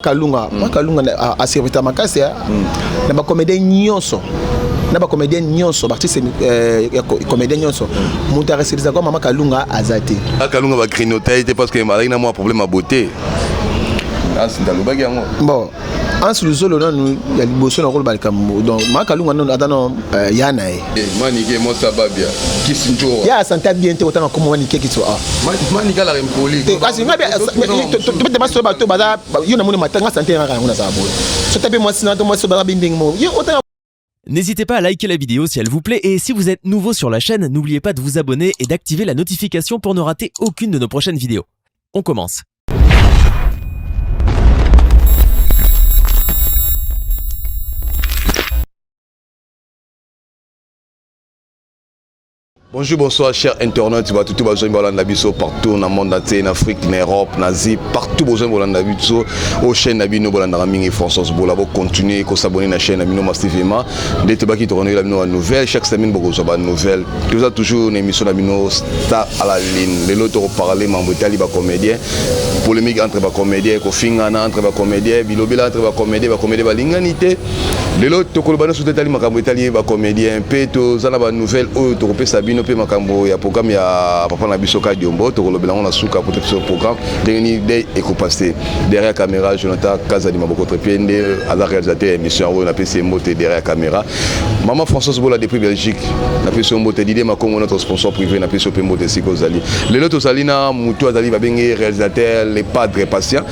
Kalunga a servita makasi na ba comédien nyonso na ba comédien nyonso artiste comédien nyonso monta resiriza kwa mama Kalunga azate Kalunga ba grignoter parce que malgré na moi problème à beauté bon Anse Luzolo non ya liboso na rôle balikambo donc mama Kalunga non adano yana manike mo sababia kisinjo ya santa bien te otanga comme manike kitso manika la rempoli kasi ngabe te baso ba to bada yo na moni matanga santé ngaka ngona sabo so tape moi sinon moi so ba binding mo yo otanga. N'hésitez pas à liker la vidéo si elle vous plaît et si vous êtes nouveau sur la chaîne, n'oubliez pas de vous abonner et d'activer la notification pour ne rater aucune de nos prochaines vidéos. On commence. Bonjour, bonsoir, chers internautes. Tout besoin de l'Abisso partout dans le monde entier, en Afrique, en Europe, en Asie, partout besoin de l'Abisso. Aux chaînes Nabino, Bolandaraming et François Bola, continuer à s'abonner à la chaîne Nabino massivement. Dès que vous avez la nouvelle, chaque semaine, vous avez une nouvelle. Vous avez toujours une émission Nabino Star à la ligne. Les autres parler, Mamboutali, les comédiens. Polémique entre les comédiens, Kofingana entre les comédiens, Bilobila entre les comédiens, Balinganité. Les autres, Kolobano sous Tali, Makambotali, les comédiens, Peto, Zanaba nouvelle, Europé Sabino. Makambo ya programme ya papa na biso ka diombo to kolobela on la suka pour ce programme dernier day éco-passé derrière caméra Jonathan Kazali Maboko Trepende à la réalisateur émission on a PC Moté derrière caméra maman Françoise Bola depuis Belgique na PC Moté Didier Makongo notre sponsor privé na PC Moté Siko Zali les autres Salina Mutu Azali ba bengi réalisateur les padres patients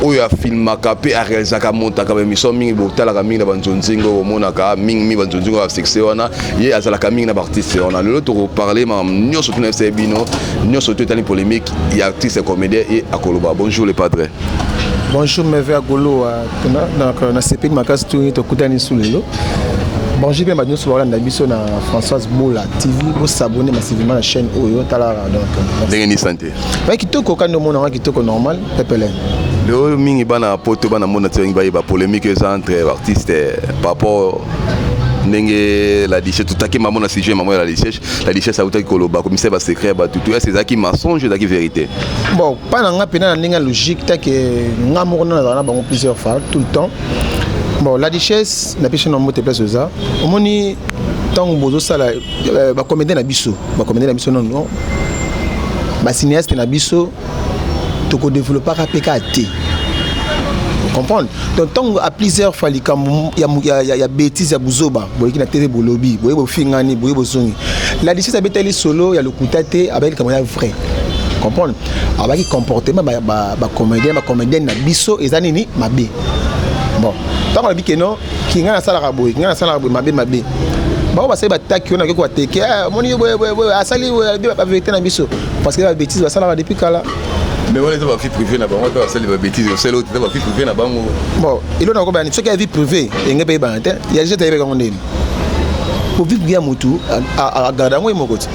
oyo film capé à réaliser ka monta ka émission mingi botala ka mingi na banzonzingo monaka mingi banzonzingo a sexe wana ye azala ka mingi na artiste on a l'autre parler nous sommes tous les bino nous sommes tous les polémiques il y a artistes comédiens et à Koloba. Bonjour les padres. Bonjour mes frères Golo donc na CP makas tout to kutani sulelo. Bonjour bien nous sur la biso na Françoise Bola TV pour s'abonner massivement à la chaîne Oyo Tala donc Dengeni santé. Ouais kitoko quand nous monons kitoko normal pepele. Le mingi bana poto bana mona tsengi ba polémique entre artistes par rapport la richesse tout à qui maman a sujet maman la richesse a autant que le commissaire va secret ba tout c'est ça qui mensonge et qui vérité bon pas na pena na logique ta que ngamour na bango plusieurs fois tout le temps bon la richesse na pêche na moté place ça omoni tant bozo sala ba comédien na biso non ba cinéaste na biso to ko développer PKT comprendre donc tant à plusieurs fois il y a bêtises à buzoba boy qui na télé bolobi boy bo fingani boy bo songi la richesse a beteli solo ya le kutaté avec comme vrai comprendre avec comportement ba comédien na biso ezani ni mabe bon tant on dit que non ki ngana sala boy mabe ba ça ba taki on a ko teke moni boy asali ba vérité na biso parce que la bêtise ba sala depuis kala. Mais on est dans la vie privée, on va faire des bêtises, c'est l'autre dans la vie privée. Bon, il y a encore ce qui est vie privée, il y a des gens il y a des gens pour vivre bien mutu à garder moi mon côté.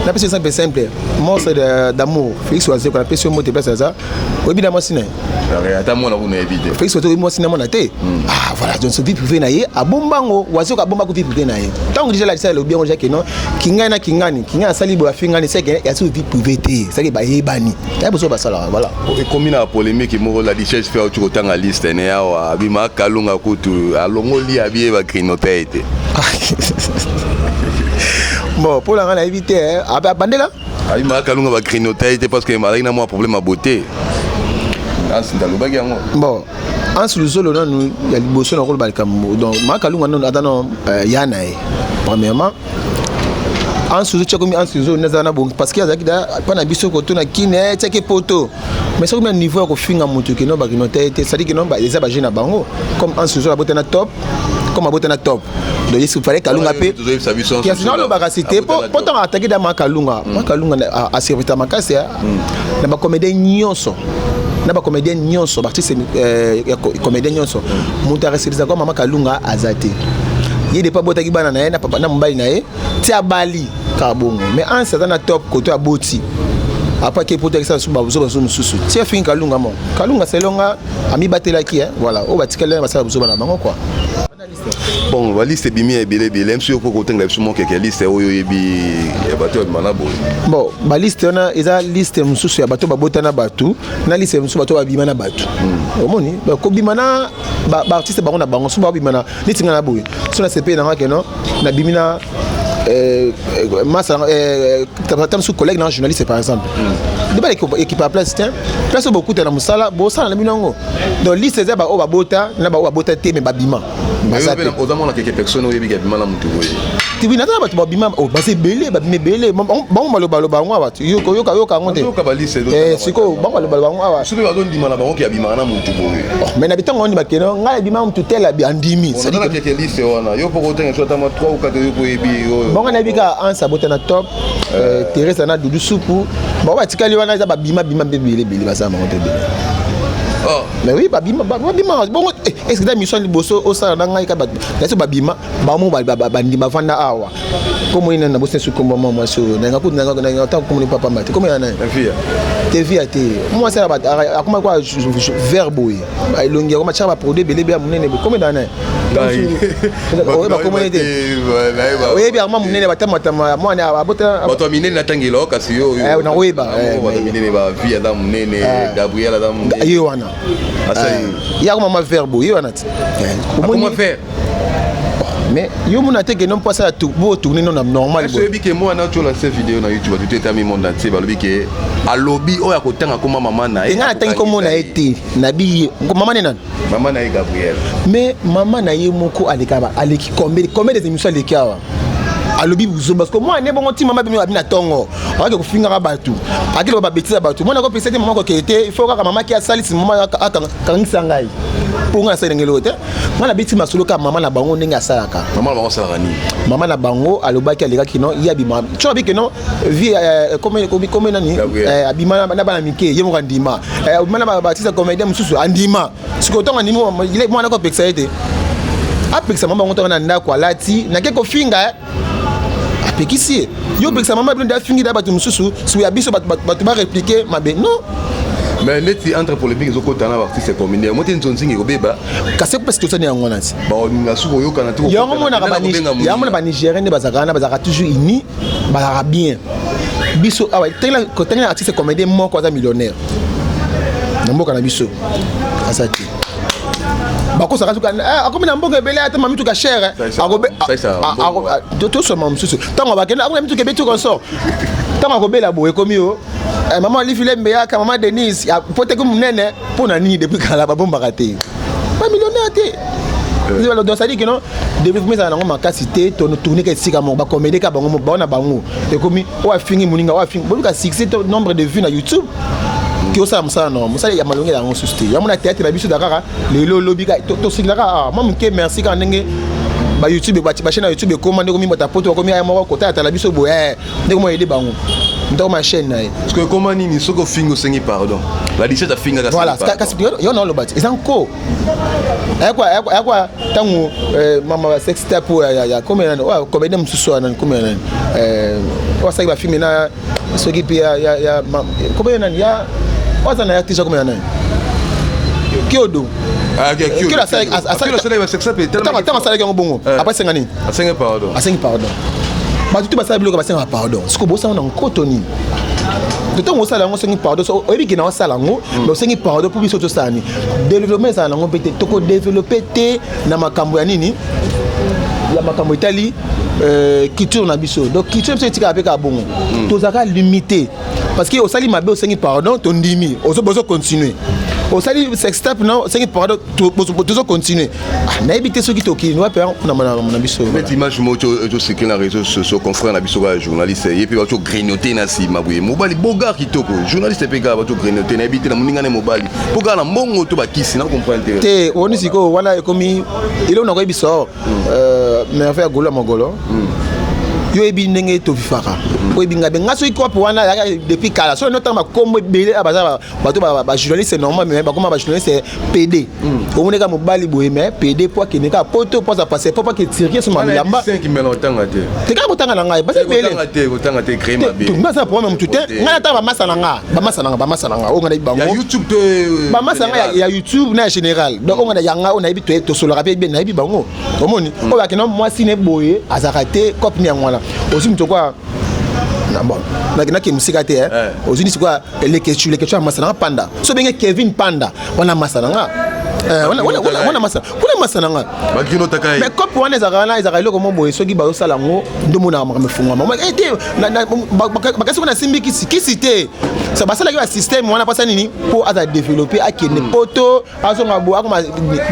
La personne simple, moi c'est d'amour. Félix Oazé qu'on appelle sur mot de place ça. Oui bien moi sinon. Attends moi là on est évité. Félix Oazé moi sinon mon até. Ah voilà donc ce vie privée na ye a bombango Oazé ka bomba ko vie privée na ye. Tant que déjà la ça le bien on que non kinga sali bo afingani c'est que y a sur vie privée té. Ça que ba yebani. Ya besoin ba sala voilà. Et comme na polémique mo la richesse fait autour autant à liste né ya abima Kalunga kutu alongoli abiye ba grignoter. Bon, pour la éviter, à Bandela. Ah, il m'a Kalunga va grignoter parce que malgré na moi problème à beauté. Bon, Anse Luzolo non il y a liboso na rôle balikambo donc mama Kalunga non adano yana premièrement Anse Luzolo nezana bon parce qu'il y a da pas na biso ko to na kine teke poto mais c'est comme un niveau ko finga mutu que non ba grignoter c'est à dire que non ba les ba jeune bango comme Anse Luzolo abotena top comme abotena top donc il fallait Kalunga pe qui a sinon le bagacité pourtant attaquer dans Kalunga a servita makasi na ba comédien nyonso na ba comédien nyonso artiste comédien nyonso monta resiriza kwa mama Kalunga azate yede pa botaki bana na ye na papa na mbali na ye tia bali ka bongo mais en ça na top côté a boti après que pour ça sous bazo mususu tia fin Kalunga selonga ami batela ki voilà o batikala ba sala buso bana bango quoi Bon, la liste est bien belle, même si on peut compter la liste que liste est oyo yebi ya bato mana boy. Bon, ba liste on a eza liste mususu ya bato babota na bato, na liste mususu bato babima na bato. Omoni, ba ko bima na ba artiste bango na bango so ba bima na litinga na boy. So na CP na ngake no, na bimina massa tam sous collègue dans journaliste par exemple. De ba équipe à place tiens, place beaucoup na musala, bo sala na binango. Donc liste eza ba o babota, na ba o babota te me babima. Mais au moins quelques personnes yebi ga bima na mutu boy. Tu vois, tu vas bima, oh, bah c'est belé, bah mais belé, bon malo ngwa, yo ngonde. Yo kabalise do. Siko, bon malo ngwa. Sobe ba don dimana bango ki abima na mutu boy. Mais na bitango ni bakeno, nga bima mutu tel abi andimi. Ça dit que quelques liste wana, yo poko tenga soit tama 3 ou 4 yo ko yebi. Bon na bika en sabota na top, Teresa na dudu soupu. Bon ba tikali wana za ba bima belé ba za ma ngote belé. Oh. Mais oui, babima. Bon, est-ce que la mission de Bosso au sein d'un gars qui a babima, bamou bandima fanda awa. Comment il n'a pas su comment moi sur n'a pas n'a pas comme le papa mate. Comment il en a? Tes filles à tes. Moi c'est à comment quoi verbo. Il longue comment tu vas produire belé bien mon nez. Comment il en a? Oui, bah comment il était? Oui, bien moi mon nez batama moi na abota. Bato mine na tangelo kasi yo. Na oui bah. Bato mine ba vie adam nene Gabriel adam. Yo wana. Il y a comment verbo, il y a comment faire. Mais yo mon attaque non pas ça tout beau tourner non normal. Je sais que moi na tu la cette vidéo na YouTube tu t'es mis monde entier ba lobi que a lobby o ya ko tanga ko maman na. Et na tanga comme on a été nabi maman na maman na Gabriel. Mais maman na ye moko alekaba aleki combien des émissions alekawa. Alobi buzo parce que moi ne bon ti maman bino abina tongo avec ko finga ka batu akilo ba betisa batu moi na ko pesa te maman ko kete il faut ka maman ki a salisi maman akangisa ngai pour nga sa ngelo te moi na beti masolo ka maman na bango ndenge asalaka maman na bango salaka ni maman na bango alobaki aleka kino ya bima tu abi que non vie comme nani abima na bana mike ye mo ndima mana ba batisa comédien mususu andima siko tonga ndimo moi na ko pesa te apekisa maman ngoto na ndako alati na ke ko finga apekisi yo pekisa maman blonde afingi da batu mususu si ya biso batu ba répliquer mabe non mais neti entre polémique zo kota na artiste comédien mo tin tonzingi ko beba kasi ko pesa to sani ngona si ba na suko yo kana to yo mo na ba Nigérien ne bazaka toujours uni bazaka bien biso awa tena artiste comédien moko za millionnaire na mboka na biso asati bako saka tuka akomi na mbongo ebele ata mamitu ka cher akobe to so mam susu tango bakena akomi mamitu ke betu konso tango akobela boye komi yo maman Lifile Mbeyaka maman Denise pote ko munene pona nini depuis kala babomba kate ba millionnaire te le donc ça dit que non développement ça na ngoma kasité to tourner ka sika mo ba comédie ka bango ba na bango te komi o afingi muninga o afingi boluka succès nombre de vues na YouTube qui osa msa non msa ya malonge la nsuste ya mona théâtre na biso dakara le lobby to sikaka moi mke merci ka ndenge ba YouTube ba chaîne na YouTube ko mande ko mi mata poto ko mi ay mo ko ta la biso bo ndenge mo yede bango dans ma chaîne na parce que comment ni soko fingo sengi pardon la 17 a finga voilà kasi yo non lo bat ils encore quoi tangu mama sex step ya combien wa combien msusu na combien wa sa ba filmer na soki pia ya combien na ya wasa na artiste combien na Kyodo Kyodo ça ça sex step tellement ça que bongo après 5 années à 5 pardon ba tout ba ça bloquer ba 5 pardon ce que bo ça on cotoni de temps où ça là on sengi pardon so obi ki na sala ngo mais sengi pardon pour biso to sani développer ça na ngo pété to ko développer té na makambo ya nini ya makambo Italie culture na biso donc culture c'est tika avec bongo to zaka limité parce que au sali mabe au sengi pardon to ndimi au so continuer au sali sex step non sengi pardon to continuer na éviter ceux qui to ki no pa na biso cette image mo to c'est que na réseaux sociaux confrère na biso ba journaliste et puis to grignoter na si mabouye mobali boga kitoko journaliste pe ka ba to grignoter na éviter na muninga na mobali boga na mbongo to ba kisi na comprendre te oni siko wana ekomi ile na ko biso mais faire golo magolo yo ebi ndenge to vifaka o ebi ngabe ngaso ikope wana depuis kala so notamment comme belé abaza bato ba journaliste normal mais ba comme ba journaliste PD o moneka mobali boye mais PD pour que neka poto pour ça passer pour pas que tirer sur ma lamba 5 melotanga te te ka botanga na ngai basi belé botanga te créer ma bé tout ça problème tout te ngana ta ba masa na nga o ngana bango ya YouTube to ba masa nga ya YouTube na général donc on ngana yanga on a ebi to solo rapide bien na ebi bango omoni o ba kena moi sine boye azakate cop mi ngwana aussi mtokwa na bon na ke musika te aussi ni quoi les questions masana panda so benga Kevin Panda wana masana nga wana masana nga bakino takai mais cop wana ezaka loko mo boye soki ba osala ngo ndomo na mafunga mama ete bakasi wana simbi kisi te ça basala que système wana pasa nini pour à développer à qui ne poto azonga bo akoma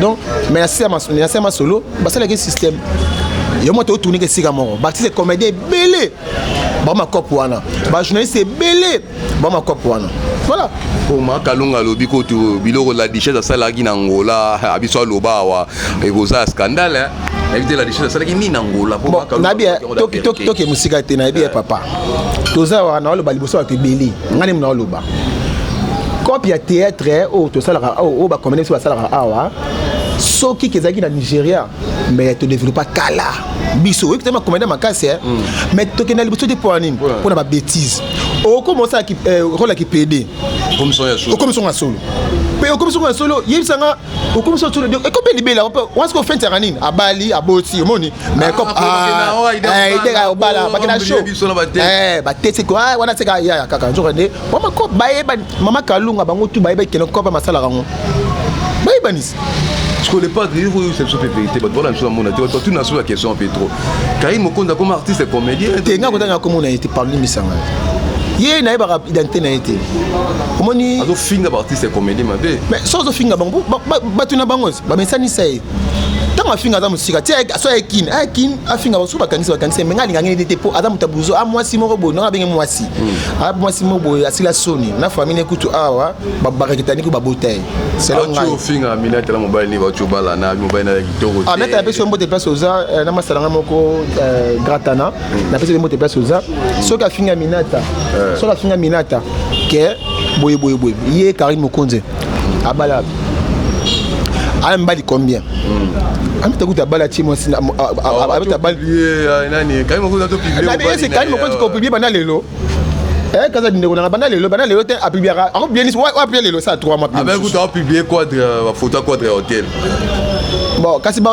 donc mais na sema solo basala que système yo moto tourner que sika moko baptiste comédien belé ba ma cop wana ba journaliste belé ba ma cop wana voilà pour ma kalunga lobi ko to biloko la richesse sala ki na Angola abiso loba wa e goza scandale éviter la richesse sala ki ni na Angola pour ma kalunga na bien toki musika te na bien papa toza wa na lo baliboso wa belé ngani mna loba cop ya théâtre o to sala o ba comédien so sala awa soki kezaki na Nigeria mais to développer kala biso oui tellement comédien makasi mais to kenali biso de pour anime pour na ba bêtise o commencer qui rôle qui PD comme son ya solo o comme son solo pe o comme son solo yebisanga o comme son solo e ko pe libela on se fait terranin abali aboti omoni mais comme idega obala bakina show ba tete ko wana teka ya kaka njokande mama ko baye mama kalunga bango tu baye keno ko ba masala rango baye banis je connais pas dire c'est sur vérité but voilà sur mon avis tu n'as sur la question un peu trop Karim Mokonda comme artiste et comédien te nga kotanga comme on a été parlé misanga ye na ba identité na été omoni azo finga artiste et comédien ma bé mais so zo finga bango ba tuna bango ba mesani sai tanga finga za musika ti so ekin afinga ba so ba kanisa mais nga ngani était pour adam tabuzo a moi si moko bo na benga moi si a moi si moko bo asila soni na famille kutu awa ba rekitani ko ba botay c'est là nga finga minata la mobile ni ba chobala na mobile na kitoko ah meta peso mbote place oza na masalanga moko gratana na peso mbote place oza so ka finga minata so ka finga minata ke boye ye Karim Mokonze abala mbali combien amita kuta bala chimo sina amita bali nani Karim Mokonze to publier c'est Karim Mokonze ko publier bana lelo kaza ndeko na bana lelo te a publier a bien a publier lelo ça 3 mois ah ben kuta publier quadre photo quadre hotel bon kasi ba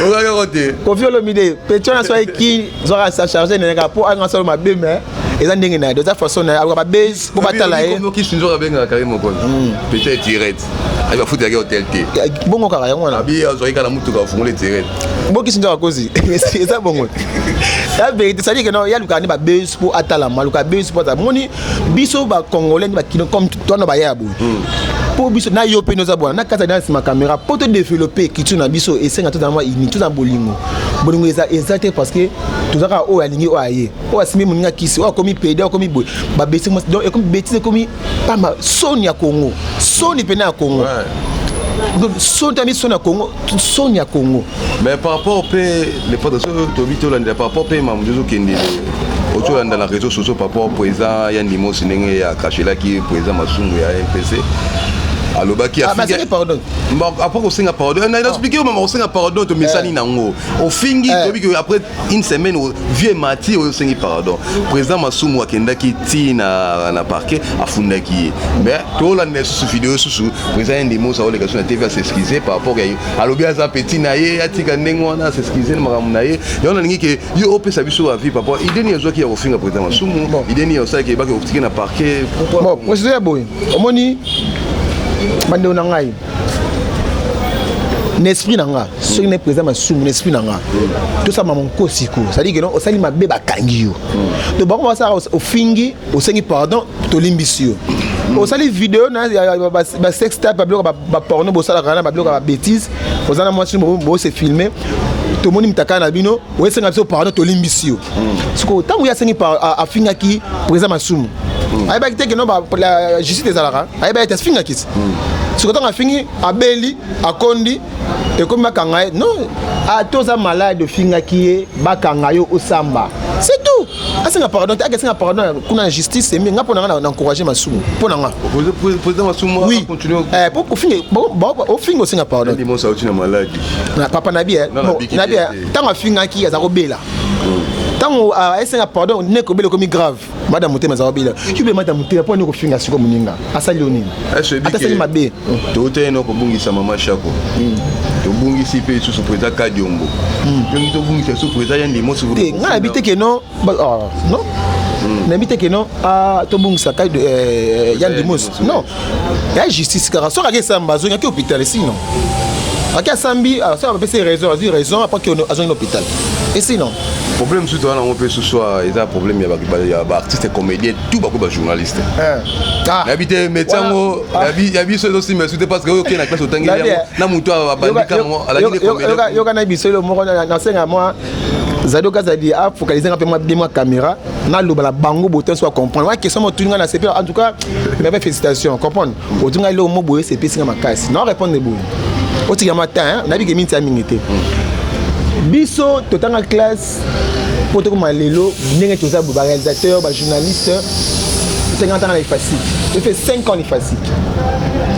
oga roté confio lo mide petrona so qui zora sa charger nenga pour anga solo mabe mais eza ndenge na de toute façon na ba base pour batala e comme qui sinzo benga Karim Mokonze peut-être direct ay ba futa ya hotel te bongo kaka yango na abi azo ikala mutu ka fungule direct boki sinzo akozi eza bongo la vérité ça dit que non il y a le ba base pour atala maluka base pour ta moni biso ba congolais ba kino comme toi na ba ya bu pour biso na yo pe nos abona na kata dans ma caméra pour te développer qui tu na biso et 50 dans moi ini tout dans bolingo eza exact parce que tout ça o aligné o aye o asimi muninga kisi o komi PD o komi boy ba bêtise donc et comme bêtise komi pas ma Sonia Congo Sony pena Congo donc Sonia Congo Sonia Congo mais par rapport au pays les pas de ce tobito là par rapport au pays mamuzo kende autour dans la réseau sociaux par rapport au président Yandimo Sinenge ya Kachela qui président Masungu ya MPC aloba qui a fait pardon après on singa pardon on a expliqué maman on singa pardon to mesani nango au fingi to après une semaine vieux mati on singa pardon président Masumu akenda ki na parquet afunda ki mais to la ne sous vidéo sous président Ndimo ça les questions TV s'excuser par rapport à alobi za petit na ye atika ndengo na s'excuser maramu na ye yo na ningi ke yo ope sa biso à vie papa ideni yazo ki ya ofinga président Masumu ideni yo ça ki ba ko tika na parquet bon président boy omoni bande na ngai n'esprit nanga ce qui n'est présent ma sous mon esprit nanga tout ça maman kosiko ça dit que non osali mabe bakangi yo to ba ko ça au fingi au sengi pardon to limbisio osali vidéo na ba sex tape ba porno bo sala kana ba bêtise osana moi sur bo se filmer tomoni mtaka na bino oyesenga biso pardon tolimbisi yo siko tango ya sengi afingaki président Masumu ayebaki te ke no la justice ezalaka ayebaki te afingaki siko tango afingi abeli akondi ekomi bakanga ye non toza malade ofingaki ye bakanga yo osamba c'est tout asenga pardon te akesenga pardon kuna na justice emi nga mpona nga na encourager Masumu mpona nga président Masumu oui pour ofinga osenga pardon papa na bien ntango afingaki aza kobela ntango ayesenga pardon ne kobela komi grave madame motema aza kobela yube madame motema mpo ne kofinga siko moninga asali yo nini atasali mabe toteyeno kobungisa mama Shako tobungisi mpe lisusu président Kadiombo jongi tobungisa lisusu président Yandimo te nga nayebi te ke non non nayebi te ke non tobungisa Yandimos non ya justice kaka soki ake esamba azongaki hôpital sinon ake asambi soki apesi raison azwi raison après ke azongi na hôpital et sinon problème surtout wana mpe ce soir eza problème ya baartiste comédien tout bako bajournaliste nayebi te médecin yango ya biso ezosimba su te parce que oyo okei na classe otangeli yango na motu abandikamo yoka na biso elo moko nasenga mwa Zado Kazadi a focalisé un peu ma caméra, na lobala bango botin soit comprendre. Ouais, question moi tout le monde a CP. En tout cas, mes félicitations. Comprendre. Au tout le monde le mot boye CP c'est ma casse. Non répondre de boye. Au tigre matin, na bi que minti a minité. Biso total en classe. Pour tout comme lelo, n'engage tout ça pour réalisateur, pour journaliste. 50 ans est facile. Je fais 5 ans est facile.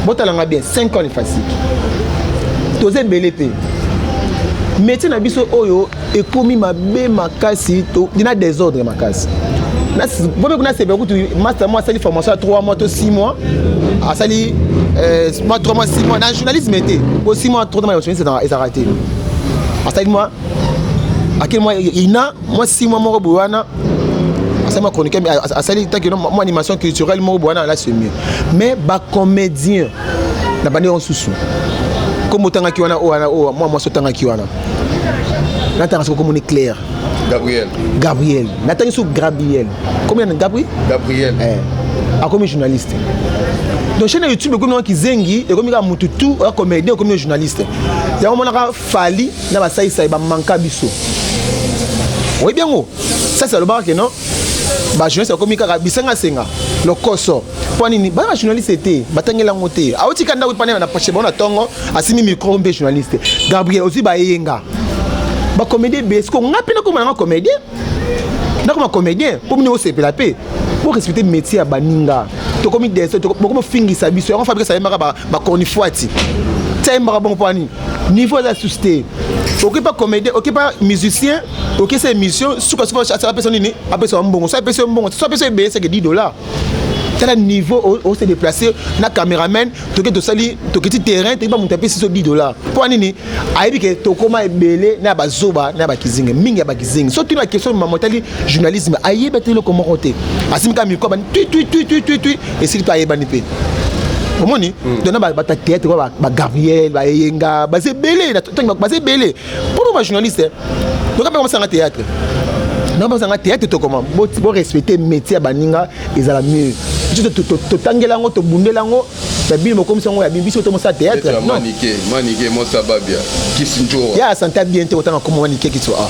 Bon talent bien 5 ans est facile. Tosé belépé. Métier na biso oyo ekomi mabe makasi to dina désordre makasi na bobe kuna sebe kutu master moi sali formation à 3 mois to 6 mois a sali 3 mois 6 mois dans journalisme était au 6 mois 3 mois c'est arrêté a sali moi à quel mois ina moi 6 mois mo boana a sali moi chroniqueur a sali tant que moi animation culturelle mo boana là c'est mieux mais ba comédien na bande en sous comme autant qui wana moi sotanga qui wana natanga so comme on est clair Gabriel natanga so Gabriel combien Gabriel comme journaliste donc chaîne YouTube comme qui zengi et comme mututu comédien comme journaliste ya mona ka fali na ba sai ba manka biso oui bien ça c'est le bar que non ba journaliste comme ka bisanga senga le koso poni ni ba journaliste était batangela ngote auti kanda ko pana na pache bona tongo asimi micro mbe journaliste Gabriel aussi ba yenga ba comédien besko ngapena comme un comédien ndako ma comédien pour nous c'est la paix pour respecter métier à baninga to comme des to comme fingisa biso on fabrique ça ba konifuati tamba bon pani niveau de susté OK pas comédien OK pas musicien OK c'est émission suka ça personne ni après ça mbongo ça personne mbongo ça personne be c'est que $10 tel niveau on s'est déplacé na cameraman to que to sali to petit terrain to ba monter sur $10 pour nini aibi que to koma ebele na bazoba na bakizinga mingi ya bakizinga surtout la question mamotali journalisme aye betelo comment roter asimika miko ba tu et s'il pas yebani pe omoni dona ba théâtre ba Gabriel ba yenga ba c'est belé ba c'est belé pour ba journaliste donc pas commencer en théâtre non pas en théâtre to comment bo respecter métier baninga ezala mieux to tangela ngo to bundela ngo ba bino comme ça ngo ya bibiso to mo sa théâtre non manique mo sababia kisinjo ya santa bien te otanga comme manique qui soit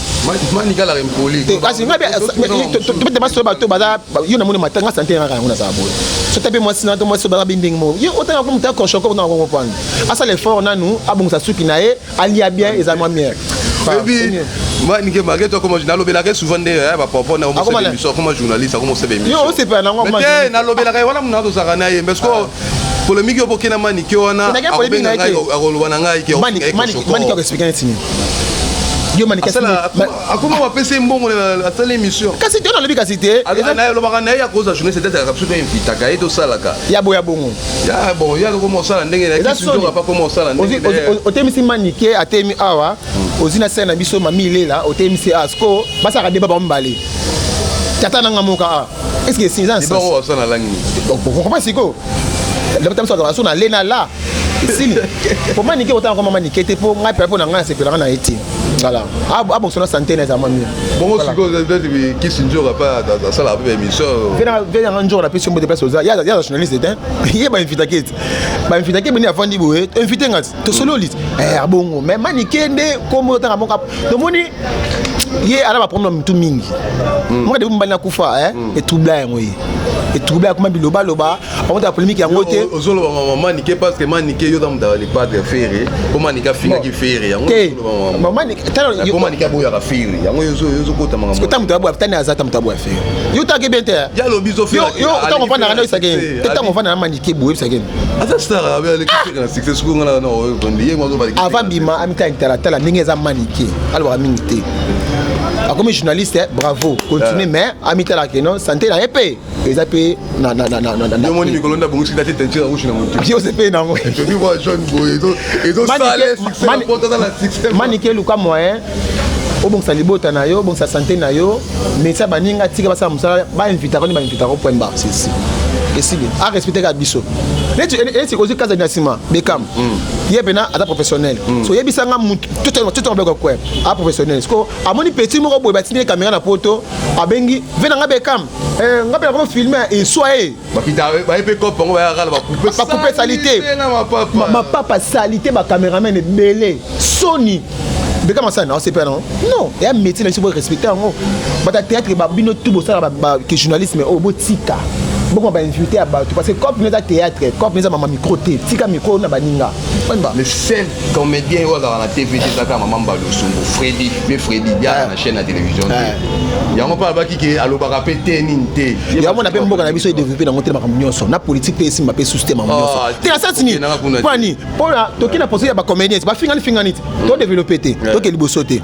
manique la rempoli kasi nga to te baso ba to ba yo na mona matanga santé nga ngona sa bo so tape moi sinon to moi so ba binding mo yo otanga comme ta cochon comme na ko comprendre asa l'effort na nous abong sa suki na e alia bien ezalma mieux baby manique malgré toi comme journaliste lobelaka souvent de ba papa na mo émission comme journaliste comme c'est émission yo c'est pas na ngo moi na lobelaka wala mna to sakana ye parce que polémique yo bokena manique wana akolwana ngai ke manique ko expliquer tini yo manique akoma wa pese mbongo la telle émission kasi te na lobi kasi te na lo bakana ya cause journée c'était absolument invité ka eto salaka ya boya bongo ya bon ya ko mo sala ndenge na kisu to pas comment sala ndenge otemisi manique atemi awa ozina sena biso mamilela otemisi asko basaka deba ba mbale tata nanga moka est-ce que c'est ça bon ça na langi pourquoi siko le temps ça na lena là ici pour manique autant comme manique te pour ngai pour na ngai c'est pour na eti Voilà. Ah bon, son santé n'est pas mieux. Bon, ce que qui s'injure pas dans ça la émission. Viens un jour la question de place aux il y a des journalistes il y a pas invité qui ba invité qui venir afandi boé invité ngat to solo lit bon mais manikende comme autant bon cap donc moni yé ala ba problème tout mingi moi de mbana kufa et troubla ngoyi et troubla comme biloba loba on a polémique en côté ozolo maman niké parce que maniké yo dans les padres ferré pour maniké finga qui ferré maman niké pour maniké boya ka ferré yango yo kota manga parce que tamu tabu tani azata mutabu ferré yo ta ke bente ya lo biso ferré yo tant on va na ça que tant on va na maniké boye ça que asa star avec le success ko ngana no ndiye ngozo ba avant bima amita intérêt ndenge za maniké alors amingité comme journaliste bravo continuez mais amita la que non santé na épée ils appellent na yo moni mikolo nda bongo sikati tentira rouge na moto yo c'est pas nango je dis moi jeune boy et donc ça c'est important dans la succès maniké luka moyen au bon salibota na yo bon sa santé na yo mais ça baninga tika basa musala ba invita ko point bar c'est ici et si à respecter ga biso et aussi casa nasima bekam yebena ata professionnel so yebisanga tout en quoi a professionnel ko amoni petit moko boy batine caméra na poto abengi venanga bekam ngape la filmer et soyez bakita ba epé cop on va ba couper salité ma papa salité ba caméraman est belé Sony bekam ça non c'est pas non il y a un métier là il faut respecter en haut ba théâtre ba bino tout ça ba que journalisme au botika beaucoup va inviter à battre parce que comme nous a théâtre comme nous a maman micro tika micro na baninga les seuls comédiens au dans la TV ça comme maman Balosumbo Freddy bien na chaîne de télévision ya on pas baki ke alo ba rappeler ninte ya on appelle mboka na biso développer dans monter makambo nyonso na politique pe esi mapé système nyonso te ça sini pani pona to kina poser ba comédien ba fingani to développer te to ke liboso te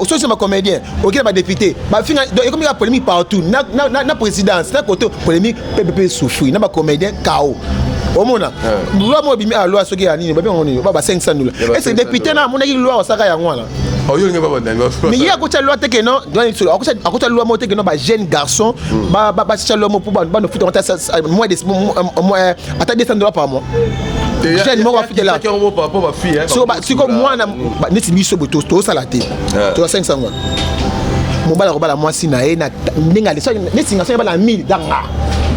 so c'est ma comédien OK ba député ba fingani donc comme il y a polémique partout na présidence na côté polémique PPP souffrir na ba comédien KO omona loi mo bimi a loi soki ya nini ba be ngoni ba 500 dollars et c'est député na monaki loi osaka ya ngwana oh yo ngeba ba ndani mais il y a côté loi te que non à côté loi mo te que non ba jeune garçon ba loi mo pour ba no futa moins de moins ata 200 dollars par mois jeune mo va futa là si comme moi na neti biso boto to salate to 500 ngwana mo bala ko bala moi si na e na ndinga le so neti nga so bala 1000 danga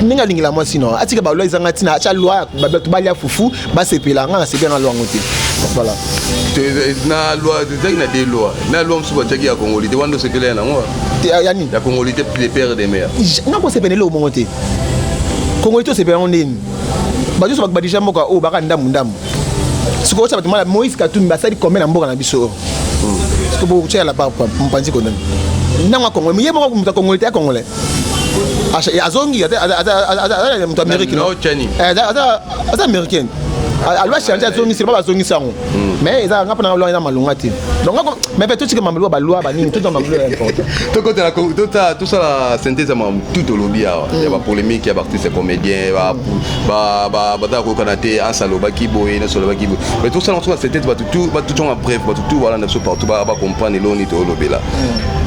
ninga lingila moi sinon atika ba loi zanga tina acha loi ba to balia fufu ba sepela nga c'est bien la loi ngoti voilà na loi de des lois na loi msuba tagi ya Congolité wando sepela na ngwa yani ya Congolité les pères des mères na ko sepela lo mongote Congolité sepela ndeni ba juste ba déjà mboka o ba ka ndamu siko cha batuma Moïse Katumbi ba sali combien na mboka na biso siko bo cha la pa mpanzi ko ndani nanga Congo mais yebo ko muta Congolité ya Congolais azongi ada mtu américain ada américain alwa changer azongi c'est pas azongi ça mais ils a ngapa na loi na malungati donc mais fait tout ce que mamelo ba loi ba nini tout dans mamelo important to côté la tout ça la synthèse ma tout au lobby il y a pas polémique il y a artistes comédiens ba da ko kanaté en saloba ki boye na saloba ki mais tout ça on trouve c'était ba tout en bref ba tout voilà na so partout ba comprendre l'oni to lobby là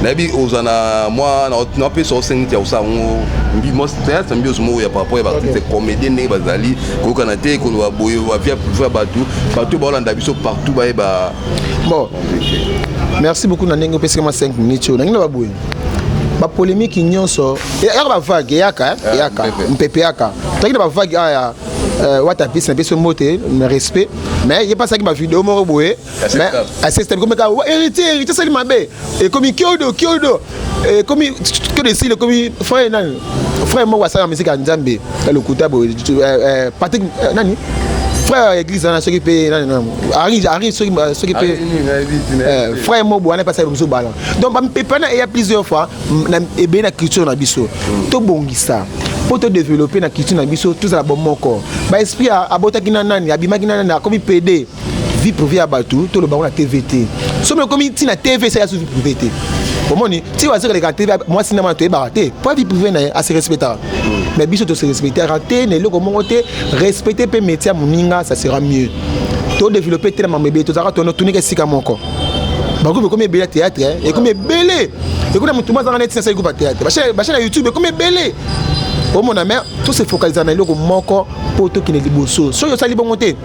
nabi ozana moi na pe so sengi ya ça mbi mo c'est mbi osmo ya par rapport à artistes comédiens ne bazali ko kanaté ko ba boye wa via pour partout ba Hollande biso partout ba bon merci beaucoup na ndenge pesa kama 5 minutes na ngina ba boye ba polémique nyonso ya ba vague yaka mpepe yaka takina ba vague aya wata pisa na peso mote me respect mais il pas ça qui ma vidéo mo boye mais assistant comme ka héritier ça mabe et comme kyodo et comme que de style comme frère mo wasa musique à Nzambe le Kutabo Patrick nani frère église na soki pe ari soki pe frère mo boana pas ça muso bala donc ba pepana il y a plusieurs fois na ebe na culture na biso to bongisa pour te développer na culture na biso tout ça bon moko ba esprit abota kina nani abima kina nani comme PD vie privée à Batou tout le baron la TVT so me comme ti na TV ça sur vie privée comment ni ti wa les TV moi cinéma to baraté pas vie privée na à se respecter mais biso to se respecter raté ne le comment te respecter pe métier moninga ça sera mieux to développer tellement bébé to ça to tourner que sika moko ba ko comme belé théâtre et comme belé et comme tout monde dans net ça groupe théâtre ba chaîne YouTube comme belé au mon ami tout se focaliser na le moko pour to qui ne liboso so yo sali bongoté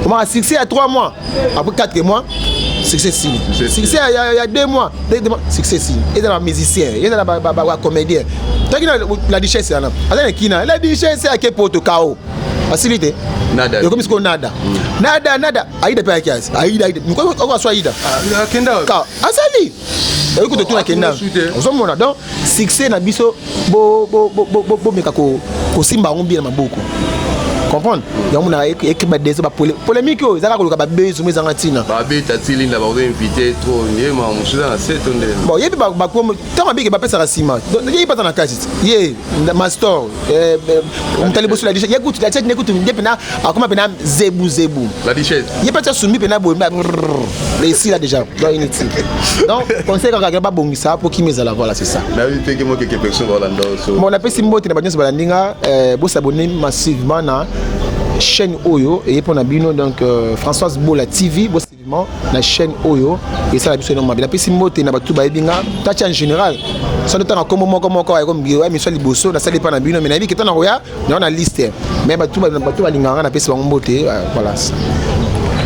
on a succès à 3 mois après 4 mois Succès signe. Succès il y a 2 mois. Succès signe. Il est un musicien, il est un comédien. Tant qu'il a la richesse, il y a la richesse, c'est à quel point tu KO. Facilité. Nada. Comme ce qu'on nada. Nada. Aïda pas kiasi. Aïda. Nous quoi soit Aïda. Ah, Kenda. Asali. Écoute tout na Kenda. Ozomona donc succès na biso bo meka ko simba ngombi na maboko. Comprendre? Donc on a écrit des polémique ils ont ko ba bezo mais zangatina. Ba be tatili na ba invité trop nié ma musuza na 7 onde. Bon, yebi ba ko tant ba ba pesa rasima. Donc yebi pas na kazi. Ye master mtali bosu la richesse. Écoute la tête n'écoute ndé pena akoma pena zebu. La richesse. Yebi pas soumis pena bo ici là déjà. Donc conseil quand ba bongisa pour qui meza la voilà c'est ça. Na vi pe que mo quelques personnes voilà ndo. Mon appel simbote na banyo balandinga bo s'abonner massivement na chaîne Oyo et pour Nabino donc Françoise Bola TV possiblement la chaîne Oyo et ça la biso non mabila pesi mote na batu ba ebinga tacha en général ça ne tanga comme comme biwa mi soit liboso na sali pa na bino mais na bi ketana roya na liste mais batu balinganga na pesi bango mote voilà.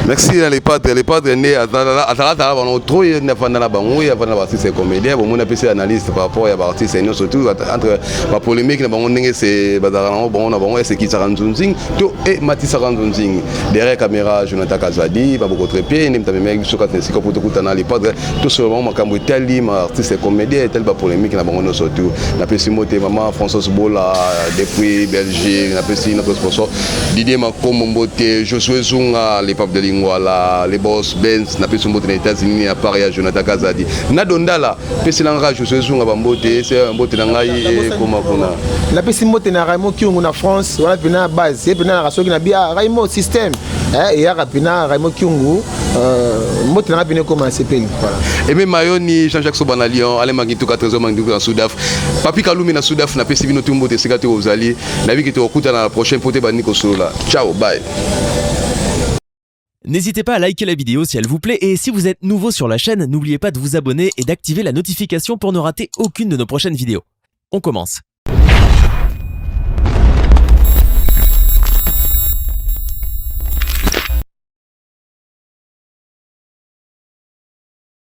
Merci les padres nés à trop na fanda na bango ya fanda ba c'est comédien bon on a passé analyste par rapport à artiste et surtout entre la polémique na bango ndenge c'est bazarana bon na bango c'est qui Saranzunzing to et Mati Saranzunzing derrière caméra Jonathan Kazadi ba beaucoup trépé nem tamé mec sur 45 pour tout kutana les padres tout seulement makambo tali ma artiste et comédien tel ba polémique na bango surtout na pesi moté maman Françoise Bola depuis Belgique na pesi notre sponsor Didier Makombo Mbote Josué Zunga les papes de voilà les boss Benz na pesi mbote na États-Unis à Paris à Jonathan Kazadi na dondala pesi langa Josué Zunga ba mbote c'est mbote na ngai et comment kuna la pesi mbote na Raymond Kyungu na France wala pena base et pena na rasoki na bia Raymond système et ya rapina Raymond Kyungu mbote na pena comment s'appelle voilà et même Mayoni Jean-Jacques Sobana Lyon ale mangitu 4 mangitu en Soudaf Papi Kalumi na Soudaf na pesi bino tumbote sekate ozali na biki to okuta na prochaine pote baniko solo ciao bye. N'hésitez pas à liker la vidéo si elle vous plaît et si vous êtes nouveau sur la chaîne, n'oubliez pas de vous abonner et d'activer la notification pour ne rater aucune de nos prochaines vidéos. On commence.